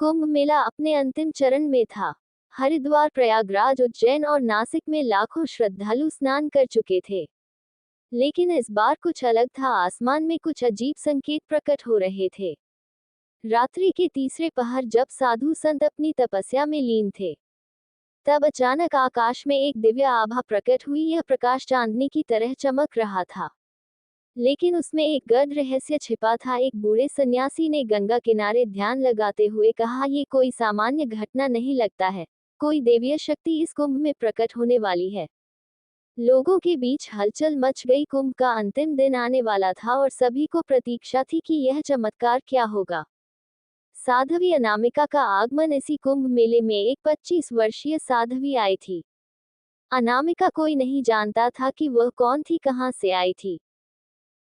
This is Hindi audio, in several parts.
कुंभ मेला अपने अंतिम चरण में था। हरिद्वार, प्रयागराज, उज्जैन और नासिक में लाखों श्रद्धालु स्नान कर चुके थे। लेकिन इस बार कुछ अलग था। आसमान में कुछ अजीब संकेत प्रकट हो रहे थे। रात्रि के तीसरे पहर, जब साधु संत अपनी तपस्या में लीन थे, तब अचानक आकाश में एक दिव्य आभा प्रकट हुई। यह प्रकाश चांदनी की तरह चमक रहा था, लेकिन उसमें एक गहन रहस्य छिपा था। एक बूढ़े सन्यासी ने गंगा किनारे ध्यान लगाते हुए कहा, ये कोई सामान्य घटना नहीं लगता है, कोई देवीय शक्ति इस कुंभ में प्रकट होने वाली है। लोगों के बीच हलचल मच गई। कुंभ का अंतिम दिन आने वाला था और सभी को प्रतीक्षा थी कि यह चमत्कार क्या होगा। साध्वी अनामिका का आगमन। इसी कुंभ मेले में एक 25 वर्षीय साध्वी आई थी। अनामिका कोई नहीं जानता था कि वह कौन थी, कहां से आई थी।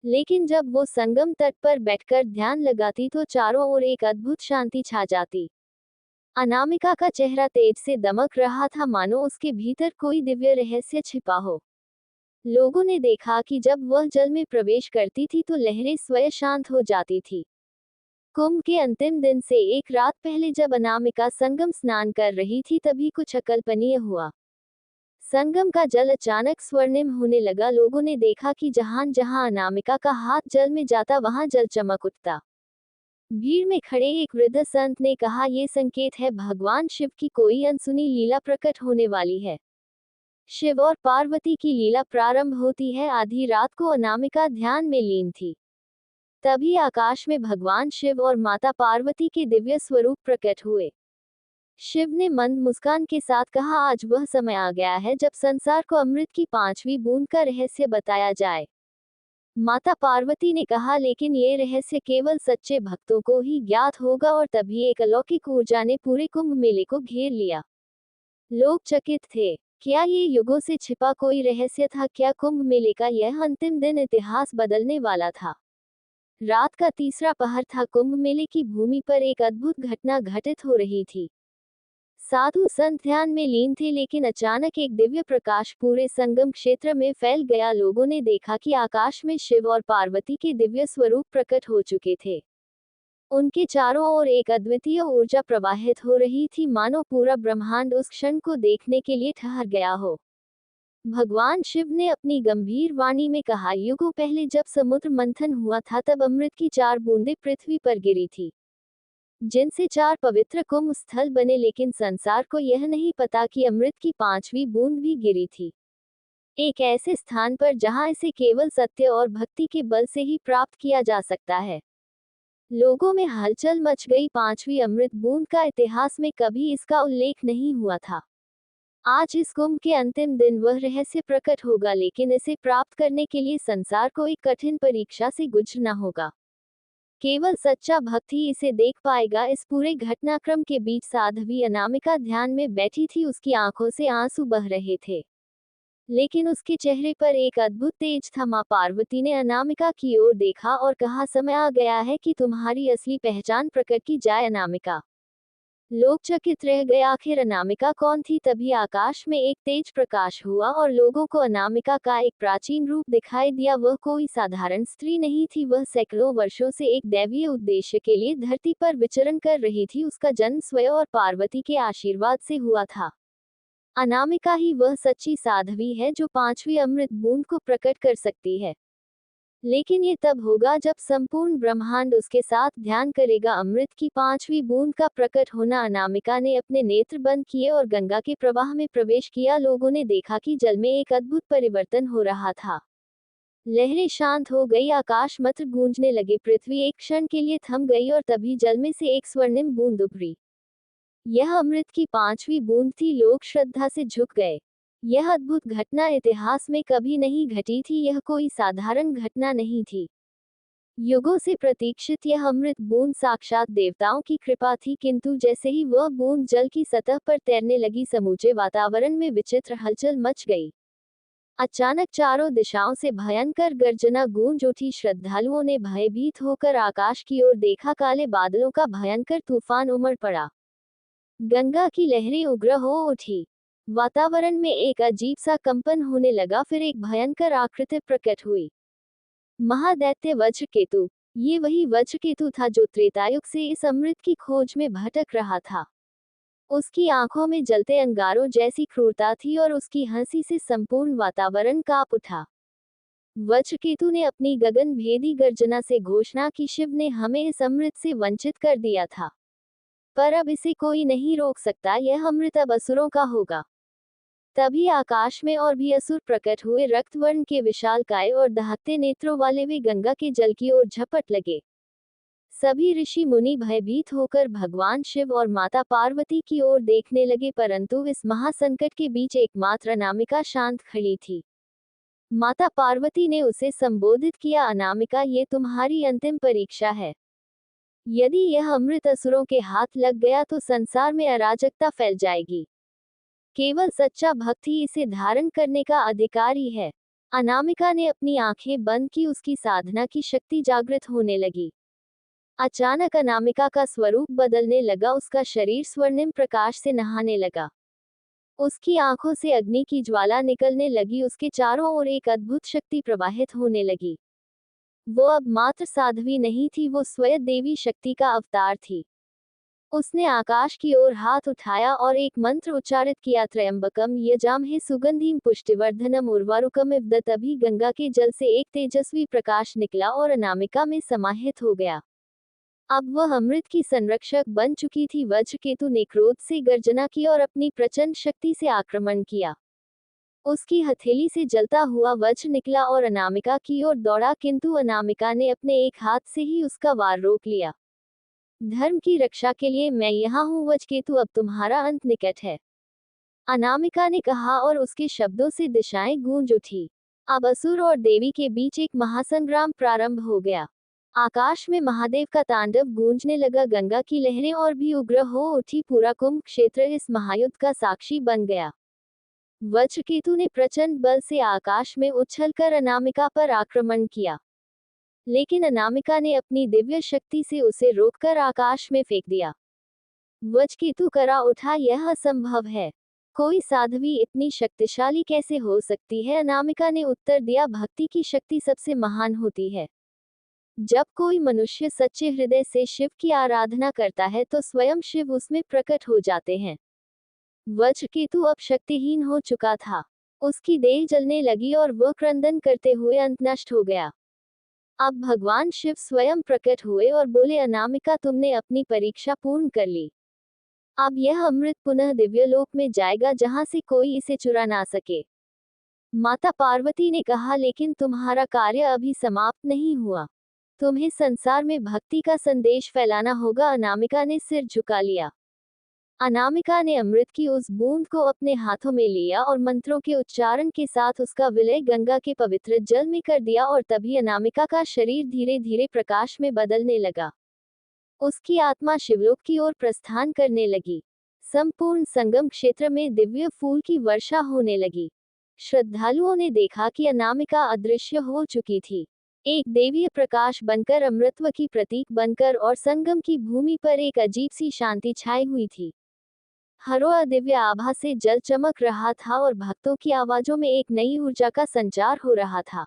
लेकिन जब वो संगम तट पर बैठकर ध्यान लगाती तो चारों ओर एक अद्भुत शांति छा जाती। अनामिका का चेहरा तेज से दमक रहा था, मानो उसके भीतर कोई दिव्य रहस्य छिपा हो। लोगों ने देखा कि जब वह जल में प्रवेश करती थी तो लहरें स्वयं शांत हो जाती थी। कुंभ के अंतिम दिन से एक रात पहले जब अनामिका संगम स्नान कर रही थी, तभी कुछ अकल्पनीय हुआ। संगम का जल अचानक स्वर्णिम होने लगा। लोगों ने देखा कि जहां जहां अनामिका का हाथ जल में जाता, वहां जल चमक उठता। भीड़ में खड़े एक वृद्ध संत ने कहा, ये संकेत है भगवान शिव की कोई अनसुनी लीला प्रकट होने वाली है। शिव और पार्वती की लीला प्रारंभ होती है। आधी रात को अनामिका ध्यान में लीन थी। तभी आकाश में भगवान शिव और माता पार्वती के दिव्य स्वरूप प्रकट हुए। शिव ने मंद मुस्कान के साथ कहा, आज वह समय आ गया है जब संसार को अमृत की 5वीं बूंद का रहस्य बताया जाए। माता पार्वती ने कहा, लेकिन ये रहस्य केवल सच्चे भक्तों को ही ज्ञात होगा। और तभी एक अलौकिक ऊर्जा ने पूरे कुंभ मेले को घेर लिया। लोग चकित थे। क्या ये युगों से छिपा कोई रहस्य था? क्या कुंभ मेले का यह अंतिम दिन इतिहास बदलने वाला था? रात का तीसरा पहर था। कुंभ मेले की भूमि पर एक अद्भुत घटना घटित हो रही थी। साधु संत ध्यान में लीन थे, लेकिन अचानक एक दिव्य प्रकाश पूरे संगम क्षेत्र में फैल गया। लोगों ने देखा कि आकाश में शिव और पार्वती के दिव्य स्वरूप प्रकट हो चुके थे। उनके चारों ओर एक अद्वितीय ऊर्जा प्रवाहित हो रही थी, मानो पूरा ब्रह्मांड उस क्षण को देखने के लिए ठहर गया हो। भगवान शिव ने अपनी गंभीर वाणी में कहा, युगों पहले जब समुद्र मंथन हुआ था, तब अमृत की 4 बूंदें पृथ्वी पर गिरी थी, जिनसे 4 पवित्र कुंभ स्थल बने। लेकिन संसार को यह नहीं पता कि अमृत की 5वीं बूंद भी गिरी थी, एक ऐसे स्थान पर जहां इसे केवल सत्य और भक्ति के बल से ही प्राप्त किया जा सकता है। लोगों में हलचल मच गई। 5वीं अमृत बूंद का इतिहास में कभी इसका उल्लेख नहीं हुआ था। आज इस कुंभ के अंतिम दिन वह रहस्य प्रकट होगा, लेकिन इसे प्राप्त करने के लिए संसार को एक कठिन परीक्षा से गुजरना होगा। केवल सच्चा भक्त ही इसे देख पाएगा। इस पूरे घटनाक्रम के बीच साध्वी अनामिका ध्यान में बैठी थी। उसकी आंखों से आंसू बह रहे थे, लेकिन उसके चेहरे पर एक अद्भुत तेज था। मां पार्वती ने अनामिका की ओर देखा और कहा, समय आ गया है कि तुम्हारी असली पहचान प्रकट की जाए। अनामिका। लोग चकित रह गए, आखिर अनामिका कौन थी? तभी आकाश में एक तेज प्रकाश हुआ और लोगों को अनामिका का एक प्राचीन रूप दिखाई दिया। वह कोई साधारण स्त्री नहीं थी, वह सैकड़ों वर्षों से एक दैवीय उद्देश्य के लिए धरती पर विचरण कर रही थी। उसका जन्म स्वयं और पार्वती के आशीर्वाद से हुआ था। अनामिका ही वह सच्ची साध्वी है जो 5वीं अमृत बूंद को प्रकट कर सकती है। लेकिन ये तब होगा जब संपूर्ण ब्रह्मांड उसके साथ ध्यान करेगा। अमृत की 5वीं बूंद का प्रकट होना। अनामिका ने अपने नेत्र बंद किए और गंगा के प्रवाह में प्रवेश किया। लोगों ने देखा कि जल में एक अद्भुत परिवर्तन हो रहा था। लहरें शांत हो गई, आकाश मंत्र गूंजने लगे, पृथ्वी एक क्षण के लिए थम गई और तभी जल में से एक स्वर्णिम बूंद उभरी। यह अमृत की 5वीं बूंद थी। लोग श्रद्धा से झुक गए। यह अद्भुत घटना इतिहास में कभी नहीं घटी थी। यह कोई साधारण घटना नहीं थी। युगों से प्रतीक्षित यह अमृत बूंद साक्षात देवताओं की कृपा थी। किंतु जैसे ही वह बूंद जल की सतह पर तैरने लगी, समूचे वातावरण में विचित्र हलचल मच गई। अचानक चारों दिशाओं से भयंकर गर्जना गूंज उठी। श्रद्धालुओं ने भयभीत होकर आकाश की ओर देखा। काले बादलों का भयंकर तूफान उमड़ पड़ा। गंगा की लहरें उग्र हो उठी। वातावरण में एक अजीब सा कंपन होने लगा। फिर एक भयंकर आकृति प्रकट हुई। महादैत्य वज्रकेतु। ये वही वज्रकेतु था जो त्रेतायुग से इस अमृत की खोज में भटक रहा था। उसकी आंखों में जलते अंगारों जैसी क्रूरता थी और उसकी हंसी से संपूर्ण वातावरण कांप उठा। वज्रकेतु ने अपनी गगन भेदी गर्जना से घोषणा की, शिव ने हमें इस अमृत से वंचित कर दिया था, पर अब इसे कोई नहीं रोक सकता, यह अमृत अब असुरों का होगा। तभी आकाश में और भी असुर प्रकट हुए, रक्तवर्ण के विशालकाय और दहकते नेत्रों वाले वे गंगा के जल की ओर झपट लगे। सभी ऋषि मुनि भयभीत होकर भगवान शिव और माता पार्वती की ओर देखने लगे, परंतु इस महासंकट के बीच एकमात्र अनामिका शांत खड़ी थी। माता पार्वती ने उसे संबोधित किया, अनामिका, ये तुम्हारी अंतिम परीक्षा है। यदि यह अमृत असुरों के हाथ लग गया तो संसार में अराजकता फैल जाएगी। केवल सच्चा भक्त ही इसे धारण करने का अधिकारी है। अनामिका ने अपनी आंखें बंद की, उसकी साधना की शक्ति जागृत होने लगी। अचानक अनामिका का स्वरूप बदलने लगा, उसका शरीर स्वर्णिम प्रकाश से नहाने लगा। उसकी आंखों से अग्नि की ज्वाला निकलने लगी, उसके चारों ओर एक अद्भुत शक्ति प्रवाहित होने लगी। वो अब मात्र साध्वी नहीं थी, वो स्वयं देवी शक्ति का अवतार थी। उसने आकाश की ओर हाथ उठाया और एक मंत्र उच्चारित किया, त्र्यंबकम यजामहे सुगंधिम पुष्टिवर्धनम उर्वारुकमिव। तभी गंगा के जल से एक तेजस्वी प्रकाश निकला और अनामिका में समाहित हो गया। अब वह अमृत की संरक्षक बन चुकी थी। वज्रकेतु ने क्रोध से गर्जना की और अपनी प्रचंड शक्ति से आक्रमण किया। उसकी हथेली से जलता हुआ वज्र निकला और अनामिका की ओर दौड़ा, किंतु अनामिका ने अपने एक हाथ से ही उसका वार रोक लिया। धर्म की रक्षा के लिए मैं यहाँ हूँ वज्रकेतु, अब तुम्हारा अंत निकट है, अनामिका ने कहा और उसके शब्दों से दिशाएं गूंज उठी। अब असुर और देवी के बीच एक महासंग्राम प्रारंभ हो गया। आकाश में महादेव का तांडव गूंजने लगा, गंगा की लहरें और भी उग्र हो उठी, पूरा कुंभ क्षेत्र इस महायुद्ध का साक्षी बन गया। वज्रकेतु ने प्रचंड बल से आकाश में उछलकर अनामिका पर आक्रमण किया, लेकिन अनामिका ने अपनी दिव्य शक्ति से उसे रोककर आकाश में फेंक दिया। वज्रकेतु करा उठा, यह असंभव है, कोई साध्वी इतनी शक्तिशाली कैसे हो सकती है? अनामिका ने उत्तर दिया, भक्ति की शक्ति सबसे महान होती है। जब कोई मनुष्य सच्चे हृदय से शिव की आराधना करता है तो स्वयं शिव उसमें प्रकट हो जाते हैं। वज्रकेतु अब शक्तिहीन हो चुका था, उसकी देह जलने लगी और वह क्रंदन करते हुए अंत नष्ट हो गया। अब भगवान शिव स्वयं प्रकट हुए और बोले, अनामिका, तुमने अपनी परीक्षा पूर्ण कर ली। अब यह अमृत पुनः दिव्यलोक में जाएगा, जहां से कोई इसे चुरा ना सके। माता पार्वती ने कहा, लेकिन तुम्हारा कार्य अभी समाप्त नहीं हुआ, तुम्हें संसार में भक्ति का संदेश फैलाना होगा। अनामिका ने सिर झुका लिया। अनामिका ने अमृत की उस बूंद को अपने हाथों में लिया और मंत्रों के उच्चारण के साथ उसका विलय गंगा के पवित्र जल में कर दिया, और तभी अनामिका का शरीर धीरे धीरे प्रकाश में बदलने लगा। उसकी आत्मा शिवलोक की ओर प्रस्थान करने लगी। संपूर्ण संगम क्षेत्र में दिव्य फूल की वर्षा होने लगी। श्रद्धालुओं ने देखा कि अनामिका अदृश्य हो चुकी थी, एक देवीय प्रकाश बनकर, अमृतत्व की प्रतीक बनकर, और संगम की भूमि पर एक अजीब सी शांति छाई हुई थी। हरों दिव्य आभा से जल चमक रहा था और भक्तों की आवाजों में एक नई ऊर्जा का संचार हो रहा था।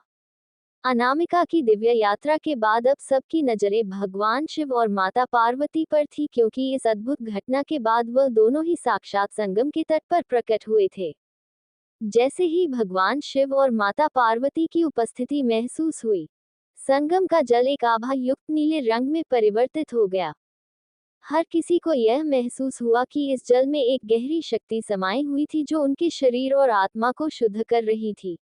अनामिका की दिव्य यात्रा के बाद अब सबकी नजरें भगवान शिव और माता पार्वती पर थी, क्योंकि इस अद्भुत घटना के बाद वह दोनों ही साक्षात संगम के तट पर प्रकट हुए थे। जैसे ही भगवान शिव और माता पार्वती की उपस्थिति महसूस हुई, संगम का जल एक आभा युक्त नीले रंग में परिवर्तित हो गया। हर किसी को यह महसूस हुआ कि इस जल में एक गहरी शक्ति समाई हुई थी, जो उनके शरीर और आत्मा को शुद्ध कर रही थी।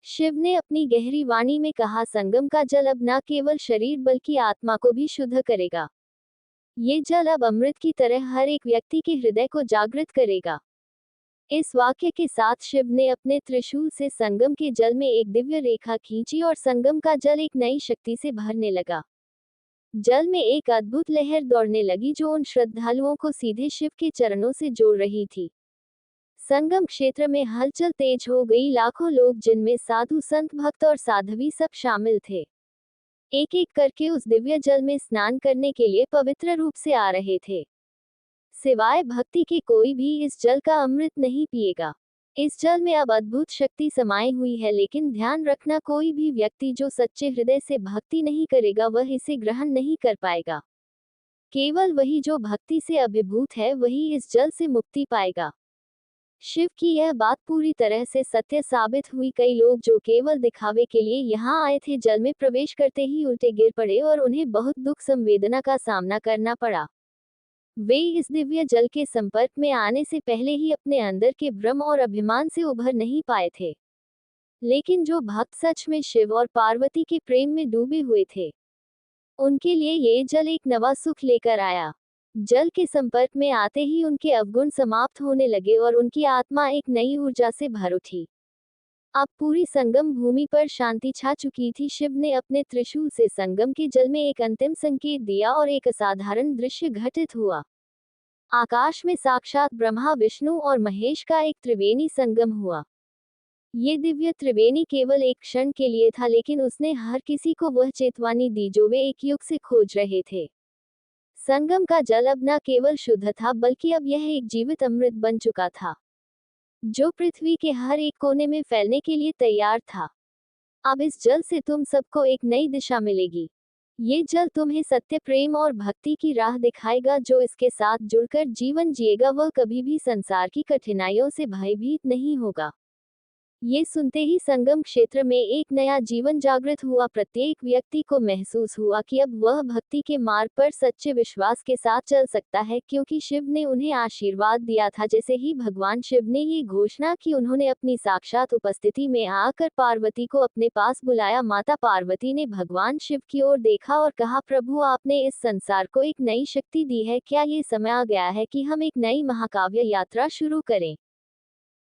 शिव ने अपनी गहरी वाणी में कहा, संगम का जल अब न केवल शरीर बल्कि आत्मा को भी शुद्ध करेगा। ये जल अब अमृत की तरह हर एक व्यक्ति के हृदय को जागृत करेगा। इस वाक्य के साथ शिव ने अपने त्रिशूल से संगम के जल में एक दिव्य रेखा खींची और संगम का जल एक नई शक्ति से भरने लगा। जल में एक अद्भुत लहर दौड़ने लगी, जो उन श्रद्धालुओं को सीधे शिव के चरणों से जोड़ रही थी। संगम क्षेत्र में हलचल तेज हो गई, लाखों लोग, जिनमें साधु संत भक्त और साध्वी सब शामिल थे, एक एक करके उस दिव्य जल में स्नान करने के लिए पवित्र रूप से आ रहे थे। सिवाय भक्ति के कोई भी इस जल का अमृत नहीं पिएगा। इस जल में अब अद्भुत शक्ति समाई हुई है, लेकिन ध्यान रखना, कोई भी व्यक्ति जो सच्चे हृदय से भक्ति नहीं करेगा वह इसे ग्रहण नहीं कर पाएगा। केवल वही जो भक्ति से अभिभूत है वही इस जल से मुक्ति पाएगा। शिव की यह बात पूरी तरह से सत्य साबित हुई। कई लोग जो केवल दिखावे के लिए यहाँ आए थे, जल में प्रवेश करते ही उल्टे गिर पड़े और उन्हें बहुत दुख संवेदना का सामना करना पड़ा। वे इस दिव्य जल के संपर्क में आने से पहले ही अपने अंदर के भ्रम और अभिमान से उभर नहीं पाए थे। लेकिन जो भक्त सच में शिव और पार्वती के प्रेम में डूबे हुए थे, उनके लिए ये जल एक नवा सुख लेकर आया। जल के संपर्क में आते ही उनके अवगुण समाप्त होने लगे और उनकी आत्मा एक नई ऊर्जा से भर उठी। अब पूरी संगम भूमि पर शांति छा चुकी थी। शिव ने अपने त्रिशूल से संगम के जल में एक अंतिम संकेत दिया और एक असाधारण दृश्य घटित हुआ। आकाश में साक्षात ब्रह्मा, विष्णु और महेश का एक त्रिवेणी संगम हुआ। ये दिव्य त्रिवेणी केवल एक क्षण के लिए था, लेकिन उसने हर किसी को वह चेतावनी दी जो वे एक युग से खोज रहे थे। संगम का जल अब न केवल शुद्ध था, बल्कि अब यह एक जीवित अमृत बन चुका था, जो पृथ्वी के हर एक कोने में फैलने के लिए तैयार था। अब इस जल से तुम सबको एक नई दिशा मिलेगी। ये जल तुम्हें सत्य, प्रेम और भक्ति की राह दिखाएगा। जो इसके साथ जुड़कर जीवन जिएगा वह कभी भी संसार की कठिनाइयों से भयभीत नहीं होगा। ये सुनते ही संगम क्षेत्र में एक नया जीवन जागृत हुआ। प्रत्येक व्यक्ति को महसूस हुआ कि अब वह भक्ति के मार्ग पर सच्चे विश्वास के साथ चल सकता है, क्योंकि शिव ने उन्हें आशीर्वाद दिया था। जैसे ही भगवान शिव ने ये घोषणा की, उन्होंने अपनी साक्षात उपस्थिति में आकर पार्वती को अपने पास बुलाया। माता पार्वती ने भगवान शिव की ओर देखा और कहा, प्रभु, आपने इस संसार को एक नई शक्ति दी है। क्या ये समय आ गया है कि हम एक नई महाकाव्य यात्रा शुरू करें?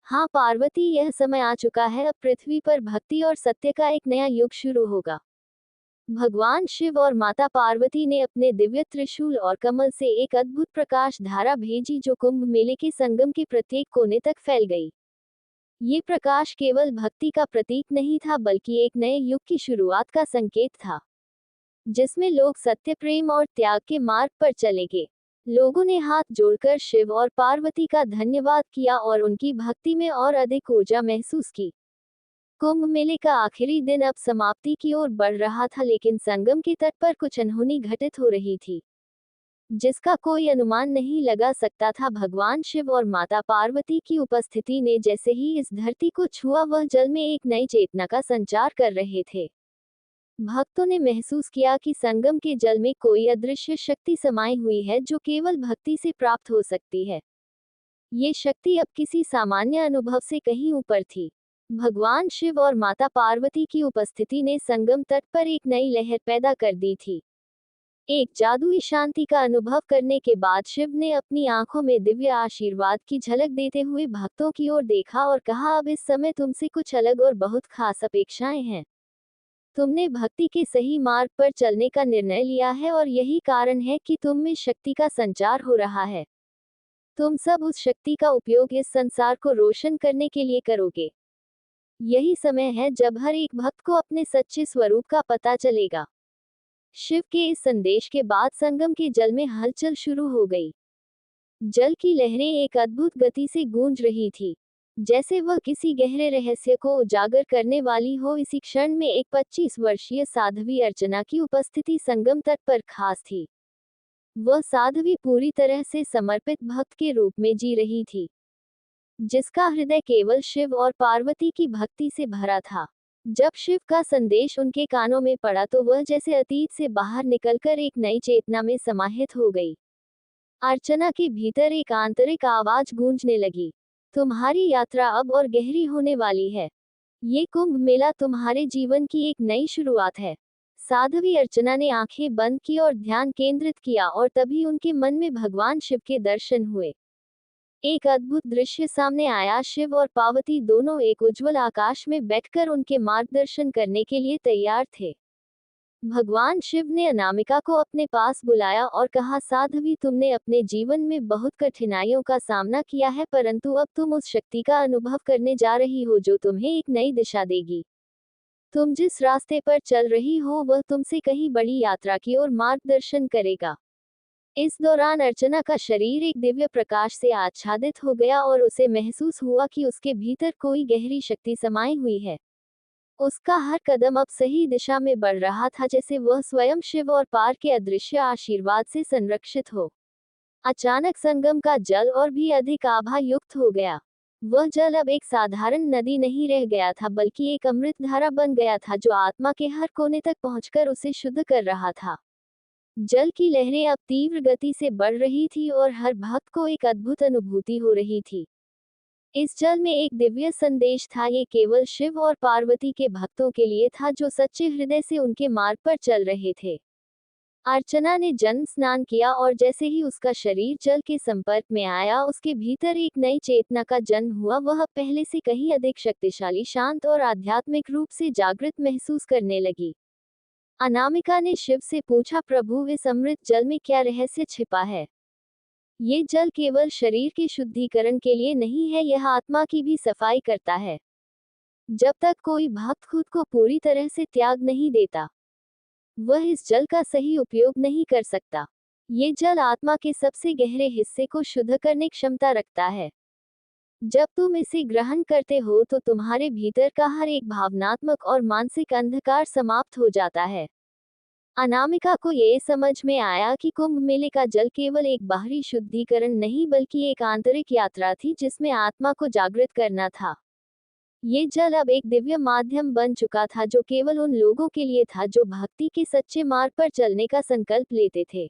हाँ पार्वती, यह समय आ चुका है। अब पृथ्वी पर भक्ति और सत्य का एक नया युग शुरू होगा। भगवान शिव और माता पार्वती ने अपने दिव्य त्रिशूल और कमल से एक अद्भुत प्रकाश धारा भेजी, जो कुंभ मेले के संगम के प्रत्येक कोने तक फैल गई। ये प्रकाश केवल भक्ति का प्रतीक नहीं था, बल्कि एक नए युग की शुरुआत का संकेत था, जिसमें लोग सत्य, प्रेम और त्याग के मार्ग पर चलेंगे। लोगों ने हाथ जोड़कर शिव और पार्वती का धन्यवाद किया और उनकी भक्ति में और अधिक ऊर्जा महसूस की। कुंभ मेले का आखिरी दिन अब समाप्ति की ओर बढ़ रहा था, लेकिन संगम के तट पर कुछ अनहोनी घटित हो रही थी, जिसका कोई अनुमान नहीं लगा सकता था। भगवान शिव और माता पार्वती की उपस्थिति ने जैसे ही इस धरती को छुआ, वह जल में एक नई चेतना का संचार कर रहे थे। भक्तों ने महसूस किया कि संगम के जल में कोई अदृश्य शक्ति समाई हुई है, जो केवल भक्ति से प्राप्त हो सकती है। ये शक्ति अब किसी सामान्य अनुभव से कहीं ऊपर थी। भगवान शिव और माता पार्वती की उपस्थिति ने संगम तट पर एक नई लहर पैदा कर दी थी। एक जादुई शांति का अनुभव करने के बाद शिव ने अपनी आंखों में दिव्य आशीर्वाद की झलक देते हुए भक्तों की ओर देखा और कहा, अब इस समय तुमसे कुछ अलग और बहुत खास अपेक्षाएं हैं। तुमने भक्ति के सही मार्ग पर चलने का निर्णय लिया है और यही कारण है कि तुम में शक्ति का संचार हो रहा है। तुम सब उस शक्ति का उपयोग इस संसार को रोशन करने के लिए करोगे। यही समय है जब हर एक भक्त को अपने सच्चे स्वरूप का पता चलेगा। शिव के इस संदेश के बाद संगम के जल में हलचल शुरू हो गई। जल की लहरें एक अद्भुत गति से गूंज रही थी, जैसे वह किसी गहरे रहस्य को उजागर करने वाली हो। इसी क्षण में एक 25 वर्षीय साध्वी अर्चना की उपस्थिति संगम तट पर खास थी। वह साध्वी पूरी तरह से समर्पित भक्त के रूप में जी रही थी, जिसका हृदय केवल शिव और पार्वती की भक्ति से भरा था। जब शिव का संदेश उनके कानों में पड़ा तो वह जैसे अतीत से बाहर निकलकर एक नई चेतना में समाहित हो गई। अर्चना के भीतर एक आंतरिक आवाज गूंजने लगी, तुम्हारी यात्रा अब और गहरी होने वाली है। ये कुंभ मेला तुम्हारे जीवन की एक नई शुरुआत है। साध्वी अर्चना ने आंखें बंद की और ध्यान केंद्रित किया, और तभी उनके मन में भगवान शिव के दर्शन हुए। एक अद्भुत दृश्य सामने आया। शिव और पार्वती दोनों एक उज्जवल आकाश में बैठकर उनके मार्गदर्शन करने के लिए तैयार थे। भगवान शिव ने अनामिका को अपने पास बुलाया और कहा, साध्वी, तुमने अपने जीवन में बहुत कठिनाइयों का सामना किया है, परंतु अब तुम उस शक्ति का अनुभव करने जा रही हो जो तुम्हें एक नई दिशा देगी। तुम जिस रास्ते पर चल रही हो वह तुमसे कहीं बड़ी यात्रा की ओर मार्गदर्शन करेगा। इस दौरान अर्चना का शरीर एक दिव्य प्रकाश से आच्छादित हो गया और उसे महसूस हुआ कि उसके भीतर कोई गहरी शक्ति समाई हुई है। उसका हर कदम अब सही दिशा में बढ़ रहा था, जैसे वह स्वयं शिव और पार के अदृश्य आशीर्वाद से संरक्षित हो। अचानक संगम का जल और भी अधिक आभा युक्त हो गया। वह जल अब एक साधारण नदी नहीं रह गया था, बल्कि एक अमृत धारा बन गया था जो आत्मा के हर कोने तक पहुंचकर उसे शुद्ध कर रहा था। जल की लहरें अब तीव्र गति से बढ़ रही थी और हर भक्त को एक अद्भुत अनुभूति हो रही थी। इस जल में एक दिव्य संदेश था। ये केवल शिव और पार्वती के भक्तों के लिए था जो सच्चे हृदय से उनके मार्ग पर चल रहे थे। अर्चना ने जन्म स्नान किया और जैसे ही उसका शरीर जल के संपर्क में आया, उसके भीतर एक नई चेतना का जन्म हुआ। वह पहले से कहीं अधिक शक्तिशाली, शांत और आध्यात्मिक रूप से जागृत महसूस करने लगी। अनामिका ने शिव से पूछा, प्रभु, इस अमृत जल में क्या रहस्य छिपा है? ये जल केवल शरीर के शुद्धिकरण के लिए नहीं है, यह आत्मा की भी सफाई करता है। जब तक कोई भक्त खुद को पूरी तरह से त्याग नहीं देता, वह इस जल का सही उपयोग नहीं कर सकता। ये जल आत्मा के सबसे गहरे हिस्से को शुद्ध करने की क्षमता रखता है। जब तुम इसे ग्रहण करते हो तो तुम्हारे भीतर का हर एक भावनात्मक और मानसिक अंधकार समाप्त हो जाता है। अनामिका को ये समझ में आया कि कुंभ मेले का जल केवल एक बाहरी शुद्धिकरण नहीं, बल्कि एक आंतरिक यात्रा थी जिसमें आत्मा को जागृत करना था। ये जल अब एक दिव्य माध्यम बन चुका था जो केवल उन लोगों के लिए था जो भक्ति के सच्चे मार्ग पर चलने का संकल्प लेते थे।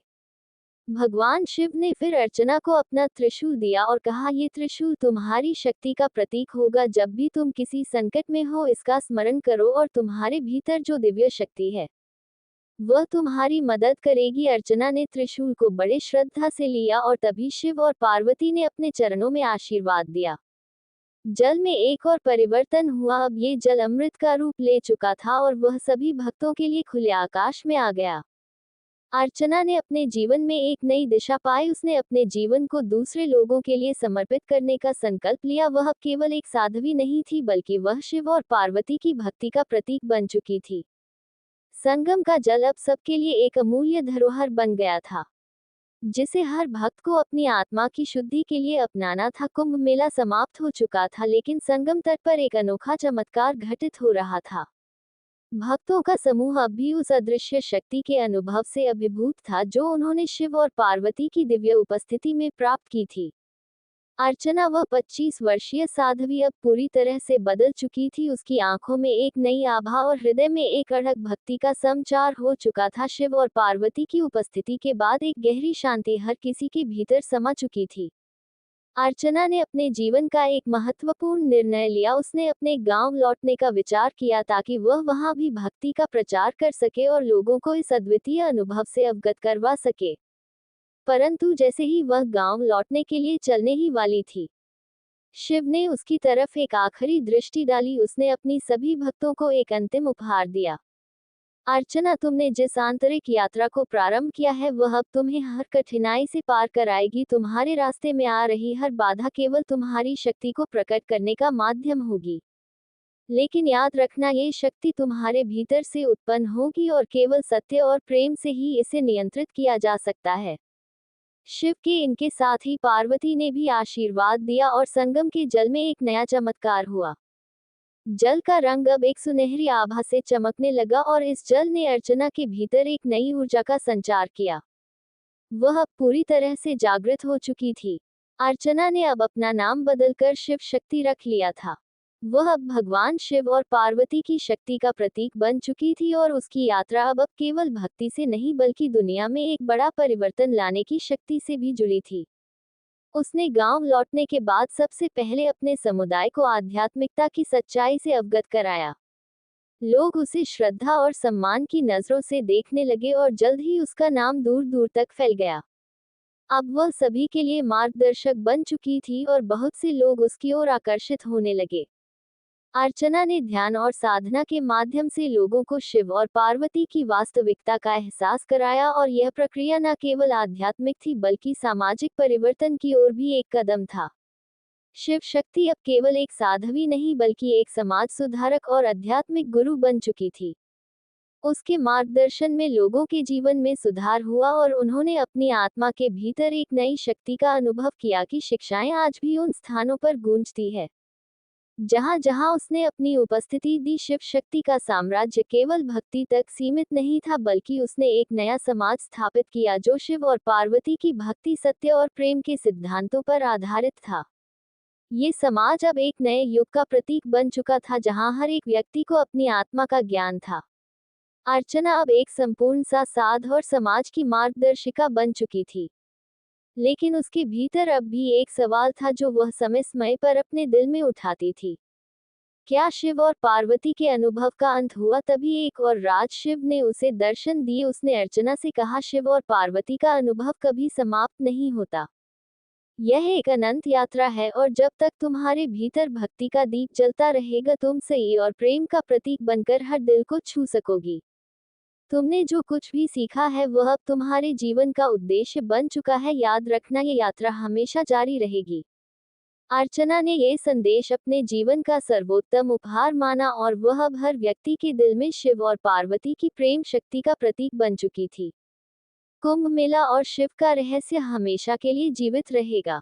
भगवान शिव ने फिर अर्चना को अपना त्रिशूल दिया और कहा, ये त्रिशूल तुम्हारी शक्ति का प्रतीक होगा। जब भी तुम किसी संकट में हो, इसका स्मरण करो और तुम्हारे भीतर जो दिव्य शक्ति है, वह तुम्हारी मदद करेगी। अर्चना ने त्रिशूल को बड़े श्रद्धा से लिया और तभी शिव और पार्वती ने अपने चरणों में आशीर्वाद दिया। जल में एक और परिवर्तन हुआ। अब ये जल अमृत का रूप ले चुका था और वह सभी भक्तों के लिए खुले आकाश में आ गया। अर्चना ने अपने जीवन में एक नई दिशा पाई। उसने अपने जीवन को दूसरे लोगों के लिए समर्पित करने का संकल्प लिया। वह अब केवल एक साध्वी नहीं थी, बल्कि वह शिव और पार्वती की भक्ति का प्रतीक बन चुकी थी। संगम का जल अब सबके लिए एक अमूल्य धरोहर बन गया था, जिसे हर भक्त को अपनी आत्मा की शुद्धि के लिए अपनाना था। कुंभ मेला समाप्त हो चुका था, लेकिन संगम तट पर एक अनोखा चमत्कार घटित हो रहा था। भक्तों का समूह अब भी उस अदृश्य शक्ति के अनुभव से अभिभूत था जो उन्होंने शिव और पार्वती की दिव्य उपस्थिति में प्राप्त की थी। अर्चना, वह 25 वर्षीय साध्वी, अब पूरी तरह से बदल चुकी थी। उसकी आंखों में एक नई आभा और हृदय में एक अड़क भक्ति का संचार हो चुका था। शिव और पार्वती की उपस्थिति के बाद एक गहरी शांति हर किसी के भीतर समा चुकी थी। अर्चना ने अपने जीवन का एक महत्वपूर्ण निर्णय लिया। उसने अपने गांव लौटने का विचार किया ताकि वह वहां भी भक्ति का प्रचार कर सके और लोगों को इस अद्वितीय अनुभव से अवगत करवा सके। परंतु जैसे ही वह गांव लौटने के लिए चलने ही वाली थी, शिव ने उसकी तरफ एक आखिरी दृष्टि डाली। उसने अपनी सभी भक्तों को एक अंतिम उपहार दिया। अर्चना, तुमने जिस आंतरिक यात्रा को प्रारंभ किया है, वह अब तुम्हें हर कठिनाई से पार कराएगी। तुम्हारे रास्ते में आ रही हर बाधा केवल तुम्हारी शक्ति को प्रकट करने का माध्यम होगी। लेकिन याद रखना, ये शक्ति तुम्हारे भीतर से उत्पन्न होगी और केवल सत्य और प्रेम से ही इसे नियंत्रित किया जा सकता है। शिव के इनके साथ ही पार्वती ने भी आशीर्वाद दिया और संगम के जल में एक नया चमत्कार हुआ। जल का रंग अब एक सुनहरी आभा से चमकने लगा और इस जल ने अर्चना के भीतर एक नई ऊर्जा का संचार किया। वह अब पूरी तरह से जागृत हो चुकी थी। अर्चना ने अब अपना नाम बदलकर शिव शक्ति रख लिया था। वह अब भगवान शिव और पार्वती की शक्ति का प्रतीक बन चुकी थी और उसकी यात्रा अब केवल भक्ति से नहीं, बल्कि दुनिया में एक बड़ा परिवर्तन लाने की शक्ति से भी जुड़ी थी। उसने गांव लौटने के बाद सबसे पहले अपने समुदाय को आध्यात्मिकता की सच्चाई से अवगत कराया। लोग उसे श्रद्धा और सम्मान की नजरों से देखने लगे और जल्द ही उसका नाम दूर दूर तक फैल गया। अब वह सभी के लिए मार्गदर्शक बन चुकी थी और बहुत से लोग उसकी ओर आकर्षित होने लगे। अर्चना ने ध्यान और साधना के माध्यम से लोगों को शिव और पार्वती की वास्तविकता का एहसास कराया और यह प्रक्रिया न केवल आध्यात्मिक थी, बल्कि सामाजिक परिवर्तन की ओर भी एक कदम था। शिव शक्ति अब केवल एक साध्वी नहीं, बल्कि एक समाज सुधारक और आध्यात्मिक गुरु बन चुकी थी। उसके मार्गदर्शन में लोगों के जीवन में सुधार हुआ और उन्होंने अपनी आत्मा के भीतर एक नई शक्ति का अनुभव किया कि शिक्षाएं आज भी उन स्थानों पर गूंजती है जहां जहां उसने अपनी उपस्थिति दी। शिव शक्ति का साम्राज्य केवल भक्ति तक सीमित नहीं था, बल्कि उसने एक नया समाज स्थापित किया जो शिव और पार्वती की भक्ति, सत्य और प्रेम के सिद्धांतों पर आधारित था। ये समाज अब एक नए युग का प्रतीक बन चुका था जहां हर एक व्यक्ति को अपनी आत्मा का ज्ञान था। अर्चना अब एक संपूर्ण सा साध और समाज की मार्गदर्शिका बन चुकी थी। लेकिन उसके भीतर अब भी एक सवाल था जो वह समय समय पर अपने दिल में उठाती थी। क्या शिव और पार्वती के अनुभव का अंत हुआ? तभी एक और रात शिव ने उसे दर्शन दिए। उसने अर्चना से कहा, शिव और पार्वती का अनुभव कभी समाप्त नहीं होता। यह एक अनंत यात्रा है और जब तक तुम्हारे भीतर भक्ति का दीप जलता रहेगा, तुम सही और प्रेम का प्रतीक बनकर हर दिल को छू सकोगी। तुमने जो कुछ भी सीखा है वह अब तुम्हारे जीवन का उद्देश्य बन चुका है। याद रखना, ये यात्रा हमेशा जारी रहेगी। अर्चना ने यह संदेश अपने जीवन का सर्वोत्तम उपहार माना और वह अब हर व्यक्ति के दिल में शिव और पार्वती की प्रेम शक्ति का प्रतीक बन चुकी थी। कुंभ मेला और शिव का रहस्य हमेशा के लिए जीवित रहेगा।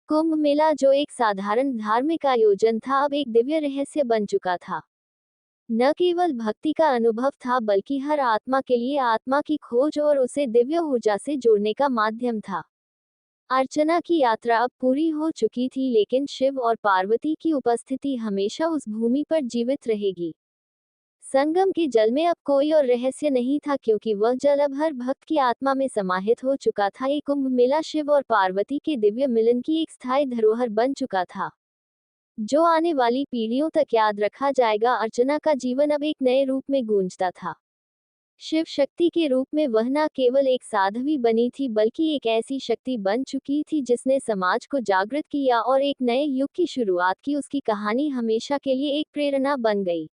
कुंभ मेला जो एक साधारण धार्मिक आयोजन था, अब एक दिव्य रहस्य बन चुका था। न केवल भक्ति का अनुभव था, बल्कि हर आत्मा के लिए आत्मा की खोज और उसे दिव्य ऊर्जा से जोड़ने का माध्यम था। अर्चना की यात्रा अब पूरी हो चुकी थी, लेकिन शिव और पार्वती की उपस्थिति हमेशा उस भूमि पर जीवित रहेगी। संगम के जल में अब कोई और रहस्य नहीं था, क्योंकि वह जल अब हर भक्त की आत्मा में समाहित हो चुका था। ये कुंभ मेला शिव और पार्वती के दिव्य मिलन की एक स्थायी धरोहर बन चुका था, जो आने वाली पीढ़ियों तक याद रखा जाएगा। अर्चना का जीवन अब एक नए रूप में गूंजता था। शिव शक्ति के रूप में वह न केवल एक साध्वी बनी थी, बल्कि एक ऐसी शक्ति बन चुकी थी जिसने समाज को जागृत किया और एक नए युग की शुरुआत की। उसकी कहानी हमेशा के लिए एक प्रेरणा बन गई,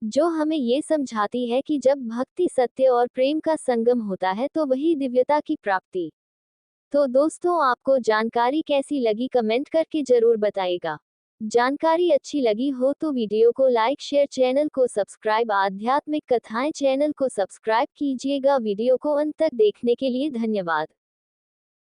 जो हमें ये समझाती है कि जब भक्ति, सत्य और प्रेम का संगम होता है तो वही दिव्यता की प्राप्ति। तो दोस्तों, आपको जानकारी कैसी लगी कमेंट करके जरूर बताइएगा। जानकारी अच्छी लगी हो तो वीडियो को लाइक, शेयर, चैनल को सब्सक्राइब, आध्यात्मिक कथाएं चैनल को सब्सक्राइब कीजिएगा। वीडियो को अंत तक देखने के लिए धन्यवाद।